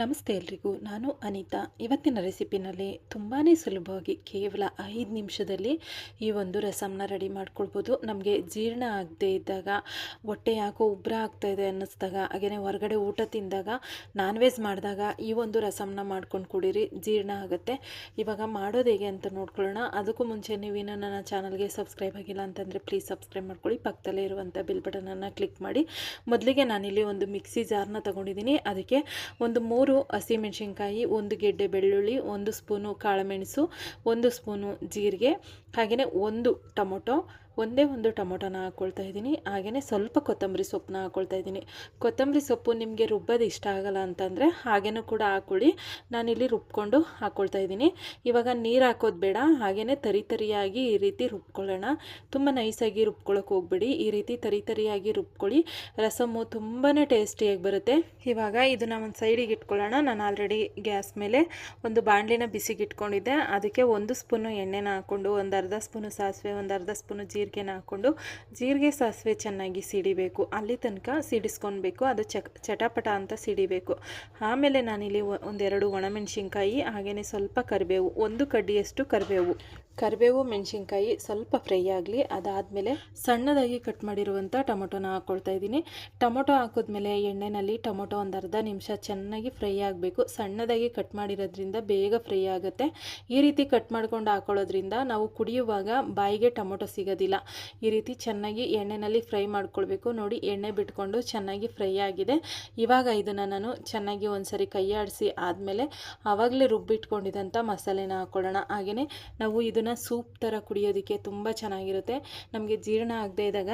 ನಮಸ್ತೆ ಎಲ್ರಿಗೂ. ನಾನು ಅನಿತಾ. ಇವತ್ತಿನ ರೆಸಿಪಿನಲ್ಲಿ ತುಂಬಾ ಸುಲಭವಾಗಿ ಕೇವಲ 5 ನಿಮಿಷದಲ್ಲಿ ಈ ಒಂದು ರಸಮ್ನ ರೆಡಿ ಮಾಡ್ಕೊಳ್ಬೋದು. ನಮಗೆ ಜೀರ್ಣ ಆಗದೆ ಇದ್ದಾಗ, ಹೊಟ್ಟೆ ಯಾಕೋ ಉಬ್ಬರ ಆಗ್ತಾಯಿದೆ ಅನ್ನಿಸ್ದಾಗ, ಹಾಗೆಯೇ ಹೊರಗಡೆ ಊಟ ತಿಂದಾಗ, ನಾನ್ ವೆಜ್ ಮಾಡಿದಾಗ ಈ ಒಂದು ರಸಮ್ನ ಮಾಡ್ಕೊಂಡು ಕುಡೀರಿ, ಜೀರ್ಣ ಆಗುತ್ತೆ. ಇವಾಗ ಮಾಡೋದು ಹೇಗೆ ಅಂತ ನೋಡ್ಕೊಳ್ಳೋಣ. ಅದಕ್ಕೂ ಮುಂಚೆ ನೀವೇನೋ ನನ್ನ ಚಾನಲ್ಗೆ ಸಬ್ಸ್ಕ್ರೈಬ್ ಆಗಿಲ್ಲ ಅಂತಂದರೆ ಪ್ಲೀಸ್ ಸಬ್ಸ್ಕ್ರೈಬ್ ಮಾಡ್ಕೊಳ್ಳಿ. ಪಕ್ಕದಲ್ಲೇ ಇರುವಂಥ ಬೆಲ್ ಬಟನನ್ನು ಕ್ಲಿಕ್ ಮಾಡಿ. ಮೊದಲಿಗೆ ನಾನಿಲ್ಲಿ ಒಂದು ಮಿಕ್ಸಿ ಜಾರ್ನ ತೊಗೊಂಡಿದ್ದೀನಿ. ಅದಕ್ಕೆ ಒಂದು 3 ಹಸಿಮೆಣಸಿನ್ಕಾಯಿ, 1 ಗೆಡ್ಡೆ ಬೆಳ್ಳುಳ್ಳಿ, 1 ಸ್ಪೂನು ಕಾಳುಮೆಣಸು, 1 ಸ್ಪೂನು ಜೀರಿಗೆ, ಹಾಗೆಯೇ 1 ಟೊಮೊಟೊ, ಒಂದೇ ಒಂದು ಟೊಮೊಟೊನ ಹಾಕ್ಕೊಳ್ತಾ ಇದ್ದೀನಿ. ಹಾಗೆಯೇ ಸ್ವಲ್ಪ ಕೊತ್ತಂಬರಿ ಸೊಪ್ಪನ್ನ ಹಾಕ್ಕೊಳ್ತಾ ಇದ್ದೀನಿ. ಕೊತ್ತಂಬರಿ ಸೊಪ್ಪು ನಿಮಗೆ ರುಬ್ಬೋದು ಇಷ್ಟ ಆಗಲ್ಲ ಅಂತಂದರೆ ಹಾಗೇನೂ ಕೂಡ ಹಾಕ್ಕೊಳ್ಳಿ. ನಾನಿಲ್ಲಿ ರುಬ್ಕೊಂಡು ಹಾಕ್ಕೊಳ್ತಾ ಇದ್ದೀನಿ. ಇವಾಗ ನೀರು ಹಾಕೋದು ಬೇಡ, ಹಾಗೆಯೇ ತರಿಯಾಗಿ ಈ ರೀತಿ ರುಬ್ಕೊಳ್ಳೋಣ. ತುಂಬ ನೈಸಾಗಿ ರುಬ್ಕೊಳ್ಳೋಕೆ ಹೋಗ್ಬೇಡಿ, ಈ ರೀತಿ ತರಿಯಾಗಿ ರುಬ್ಕೊಳ್ಳಿ. ರಸಮ್ಮು ತುಂಬಾ ಟೇಸ್ಟಿಯಾಗಿ ಬರುತ್ತೆ. ಇವಾಗ ಇದನ್ನು ಒಂದು ಸೈಡಿಗೆ ಇಟ್ಕೊಳ್ಳೋಣ. ನಾನು ಆಲ್ರೆಡಿ ಗ್ಯಾಸ್ ಮೇಲೆ ಒಂದು ಬಾಣಲಿನ ಬಿಸಿಗೆ ಇಟ್ಕೊಂಡಿದ್ದೆ. ಅದಕ್ಕೆ 1 ಸ್ಪೂನು ಎಣ್ಣೆನ ಹಾಕ್ಕೊಂಡು, ಒಂದು ಅರ್ಧ ಸ್ಪೂನು ಸಾಸಿವೆ, ಒಂದು ಅರ್ಧ ಸ್ಪೂನು ಜೀರಿಗೆನ ಹಾಕ್ಕೊಂಡು, ಜೀರಿಗೆ ಸಾಸಿವೆ ಚೆನ್ನಾಗಿ ಸಿಡಿಬೇಕು, ಅಲ್ಲಿ ತನಕ ಸಿಡಿಸ್ಕೊಳ್ಬೇಕು. ಅದು ಚಟಪಟ ಅಂತ ಸಿಡಿಬೇಕು. ಆಮೇಲೆ ನಾನಿಲ್ಲಿ ಒಂದೆರಡು ಒಣಮೆಣಸಿನ್ಕಾಯಿ, ಹಾಗೆಯೇ ಸ್ವಲ್ಪ ಕರಿಬೇವು, 1 ಕಡ್ಡಿಯಷ್ಟು ಕರಿಬೇವು ಮೆಣಸಿನ್ಕಾಯಿ ಸ್ವಲ್ಪ ಫ್ರೈ ಆಗಲಿ. ಅದಾದಮೇಲೆ ಸಣ್ಣದಾಗಿ ಕಟ್ ಮಾಡಿರುವಂಥ ಟೊಮೊಟೊನ ಹಾಕ್ಕೊಳ್ತಾ ಇದ್ದೀನಿ. ಟೊಮೊಟೊ ಹಾಕಿದ್ಮೇಲೆ ಎಣ್ಣೆಯಲ್ಲಿ ಟೊಮೊಟೊ ಒಂದು ಅರ್ಧ ನಿಮಿಷ ಚೆನ್ನಾಗಿ ಫ್ರೈ ಆಗಬೇಕು. ಸಣ್ಣದಾಗಿ ಕಟ್ ಮಾಡಿರೋದ್ರಿಂದ ಬೇಗ ಫ್ರೈ ಆಗುತ್ತೆ. ಈ ರೀತಿ ಕಟ್ ಮಾಡ್ಕೊಂಡು ಹಾಕೊಳ್ಳೋದ್ರಿಂದ ನಾವು ಕುಡಿಯುವಾಗ ಬಾಯಿಗೆ ಟೊಮೊಟೊ ಸಿಗೋದಿಲ್ಲ. ಈ ರೀತಿ ಚೆನ್ನಾಗಿ ಎಣ್ಣೆಯಲ್ಲಿ ಫ್ರೈ ಮಾಡ್ಕೊಳ್ಬೇಕು. ನೋಡಿ, ಎಣ್ಣೆ ಬಿಟ್ಕೊಂಡು ಚೆನ್ನಾಗಿ ಫ್ರೈ ಆಗಿದೆ. ಇವಾಗ ಇದನ್ನು ನಾನು ಚೆನ್ನಾಗಿ ಒಂದ್ಸರಿ ಕೈ ಆಡಿಸಿ ಆದಮೇಲೆ ಆವಾಗಲೇ ರುಬ್ಬಿಟ್ಕೊಂಡಿದ್ದಂಥ ಮಸಾಲೆನ ಹಾಕ್ಕೊಳ್ಳೋಣ. ಹಾಗೆಯೇ ನಾವು ಇದನ್ನು ಸೂಪ್ ಥರ ಕುಡಿಯೋದಕ್ಕೆ ತುಂಬ ಚೆನ್ನಾಗಿರುತ್ತೆ. ನಮಗೆ ಜೀರ್ಣ ಆಗದೆ ಇದ್ದಾಗ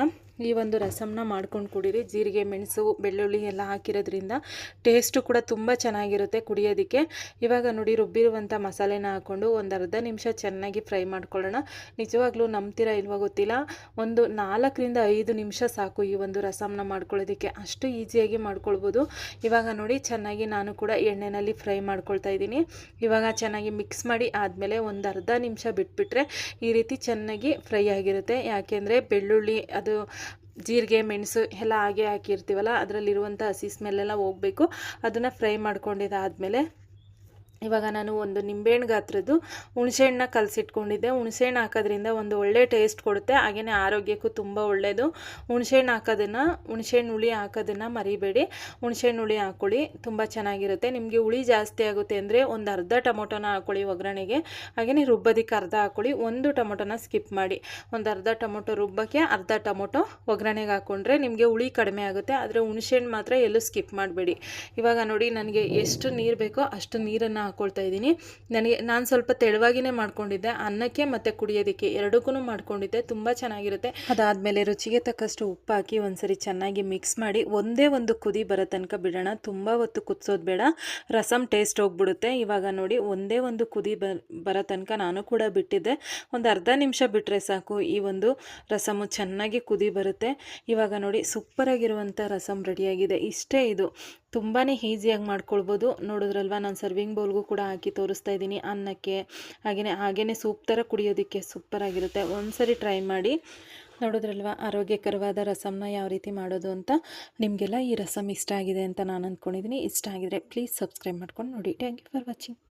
ಈ ಒಂದು ರಸಮ್ನ ಮಾಡ್ಕೊಂಡು ಕುಡೀರಿ. ಜೀರಿಗೆ, ಮೆಣಸು, ಬೆಳ್ಳುಳ್ಳಿ ಎಲ್ಲ ಹಾಕಿರೋದ್ರಿಂದ ಟೇಸ್ಟು ಕೂಡ ತುಂಬ ಚೆನ್ನಾಗಿರುತ್ತೆ ಕುಡಿಯೋದಕ್ಕೆ. ಇವಾಗ ನೋಡಿ, ರುಬ್ಬಿರುವಂಥ ಮಸಾಲೆನ ಹಾಕ್ಕೊಂಡು ಒಂದು ಅರ್ಧ ನಿಮಿಷ ಚೆನ್ನಾಗಿ ಫ್ರೈ ಮಾಡ್ಕೊಳ್ಳೋಣ. ನಿಜವಾಗ್ಲೂ ನಂಬ್ತೀರಾ ಇಲ್ವೋ ಗೊತ್ತಿಲ್ಲ, ಒಂದು 4ರಿಂದ 5 ನಿಮಿಷ ಸಾಕು ಈ ಒಂದು ರಸಮ್ನ ಮಾಡ್ಕೊಳ್ಳೋದಕ್ಕೆ. ಅಷ್ಟು ಈಸಿಯಾಗಿ ಮಾಡ್ಕೊಳ್ಬೋದು. ಇವಾಗ ನೋಡಿ, ಚೆನ್ನಾಗಿ ನಾನು ಕೂಡ ಎಣ್ಣೆಯಲ್ಲಿ ಫ್ರೈ ಮಾಡ್ಕೊಳ್ತಾ ಇದ್ದೀನಿ. ಇವಾಗ ಚೆನ್ನಾಗಿ ಮಿಕ್ಸ್ ಮಾಡಿ ಆದಮೇಲೆ ಒಂದು ಅರ್ಧ ನಿಮಿಷ ಬಿಟ್ಬಿಟ್ರೆ ಈ ರೀತಿ ಚೆನ್ನಾಗಿ ಫ್ರೈ ಆಗಿರುತ್ತೆ. ಯಾಕೆಂದರೆ ಬೆಳ್ಳುಳ್ಳಿ, ಅದು ಜೀರಿಗೆ, ಮೆಣಸು ಎಲ್ಲ ಹಾಗೆ ಹಾಕಿರ್ತೀವಲ್ಲ, ಅದರಲ್ಲಿರುವಂಥ ಹಸಿ ಸ್ಮೆಲ್ಲೆಲ್ಲ ಹೋಗಬೇಕು. ಅದನ್ನು ಫ್ರೈ ಮಾಡ್ಕೊಂಡಿದ್ದಾದಮೇಲೆ ಇವಾಗ ನಾನು ಒಂದು ನಿಂಬೆಹಣ್ಣು ಗಾತ್ರದ್ದು ಹುಣಸೆಹಣ್ಣನ್ನ ಕಲಸಿಟ್ಕೊಂಡಿದ್ದೆ. ಹುಣಸೆಹಣ್ಣು ಹಾಕೋದ್ರಿಂದ ಒಂದು ಒಳ್ಳೆ ಟೇಸ್ಟ್ ಕೊಡುತ್ತೆ, ಹಾಗೆಯೇ ಆರೋಗ್ಯಕ್ಕೂ ತುಂಬ ಒಳ್ಳೆಯದು. ಹುಣಸೆಹಣ್ಣು ಹುಳಿ ಹಾಕೋದನ್ನು ಮರಿಬೇಡಿ. ಹುಣಸೆಹಣ್ಣು ಹುಳಿ ಹಾಕ್ಕೊಳ್ಳಿ, ತುಂಬ ಚೆನ್ನಾಗಿರುತ್ತೆ. ನಿಮಗೆ ಹುಳಿ ಜಾಸ್ತಿ ಆಗುತ್ತೆ ಅಂದರೆ ಒಂದು ಅರ್ಧ ಟೊಮೊಟೊನ ಹಾಕ್ಕೊಳ್ಳಿ ಒಗ್ಗರಣೆಗೆ. ಹಾಗೆಯೇ ರುಬ್ಬೋದಕ್ಕೆ ಅರ್ಧ ಹಾಕ್ಕೊಳ್ಳಿ. 1 ಟೊಮೊಟೊನ ಸ್ಕಿಪ್ ಮಾಡಿ. ಒಂದು ಅರ್ಧ ಟೊಮೊಟೊ ರುಬ್ಬಕ್ಕೆ, ಅರ್ಧ ಟೊಮೊಟೊ ಒಗ್ಗರಣೆಗೆ ಹಾಕ್ಕೊಂಡ್ರೆ ನಿಮಗೆ ಹುಳಿ ಕಡಿಮೆ ಆಗುತ್ತೆ. ಆದರೆ ಹುಣಸೆಹಣ್ಣು ಮಾತ್ರ ಎಲ್ಲೂ ಸ್ಕಿಪ್ ಮಾಡಬೇಡಿ. ಇವಾಗ ನೋಡಿ, ನನಗೆ ಎಷ್ಟು ನೀರು ಬೇಕೋ ಅಷ್ಟು ನೀರನ್ನು ಹಾಕ್ಕೊಳ್ತಾ ಇದ್ದೀನಿ. ನಾನು ಸ್ವಲ್ಪ ತೆಳುವಾಗಿನೇ ಮಾಡ್ಕೊಂಡಿದ್ದೆ, ಅನ್ನಕ್ಕೆ ಮತ್ತು ಕುಡಿಯೋದಕ್ಕೆ ಎರಡಕ್ಕೂ ಮಾಡ್ಕೊಂಡಿದ್ದೆ. ತುಂಬ ಚೆನ್ನಾಗಿರುತ್ತೆ. ಅದಾದಮೇಲೆ ರುಚಿಗೆ ತಕ್ಕಷ್ಟು ಉಪ್ಪು ಹಾಕಿ ಒಂದ್ಸರಿ ಚೆನ್ನಾಗಿ ಮಿಕ್ಸ್ ಮಾಡಿ ಒಂದೇ ಒಂದು ಕುದಿ ಬರೋ ತನಕ ಬಿಡೋಣ. ತುಂಬ ಹೊತ್ತು ಕುದಿಸೋದು ಬೇಡ, ರಸಮ್ ಟೇಸ್ಟ್ ಹೋಗ್ಬಿಡುತ್ತೆ. ಇವಾಗ ನೋಡಿ, ಒಂದೇ ಒಂದು ಕುದಿ ಬರೋ ತನಕ ನಾನು ಕೂಡ ಬಿಟ್ಟಿದ್ದೆ. ಒಂದು ಅರ್ಧ ನಿಮಿಷ ಬಿಟ್ಟರೆ ಸಾಕು, ಈ ಒಂದು ರಸಮು ಚೆನ್ನಾಗಿ ಕುದಿ ಬರುತ್ತೆ. ಇವಾಗ ನೋಡಿ, ಸೂಪರಾಗಿರುವಂಥ ರಸಮ್ ರೆಡಿಯಾಗಿದೆ. ಇಷ್ಟೇ ಇದು, ತುಂಬಾ ಈಸಿಯಾಗಿ ಮಾಡ್ಕೊಳ್ಬೋದು. ನೋಡಿದ್ರಲ್ವ, ನಾನು ಸರ್ವಿಂಗ್ ಬೌಲ್ಗೂ ಕೂಡ ಹಾಕಿ ತೋರಿಸ್ತಾ ಇದ್ದೀನಿ ಅನ್ನಕ್ಕೆ. ಹಾಗೆಯೇ ಸೂಪ್ ಥರ ಕುಡಿಯೋದಕ್ಕೆ ಸೂಪರಾಗಿರುತ್ತೆ. ಒಂದ್ಸರಿ ಟ್ರೈ ಮಾಡಿ. ನೋಡಿದ್ರಲ್ವ, ಆರೋಗ್ಯಕರವಾದ ರಸಮ್ನ ಯಾವ ರೀತಿ ಮಾಡೋದು ಅಂತ. ನಿಮಗೆಲ್ಲ ಈ ರಸಮ್ ಇಷ್ಟ ಆಗಿದೆ ಅಂತ ನಾನು ಅಂದ್ಕೊಂಡಿದ್ದೀನಿ. ಇಷ್ಟ ಆಗಿದರೆ ಪ್ಲೀಸ್ ಸಬ್ಸ್ಕ್ರೈಬ್ ಮಾಡ್ಕೊಂಡು ನೋಡಿ. Thank you for watching.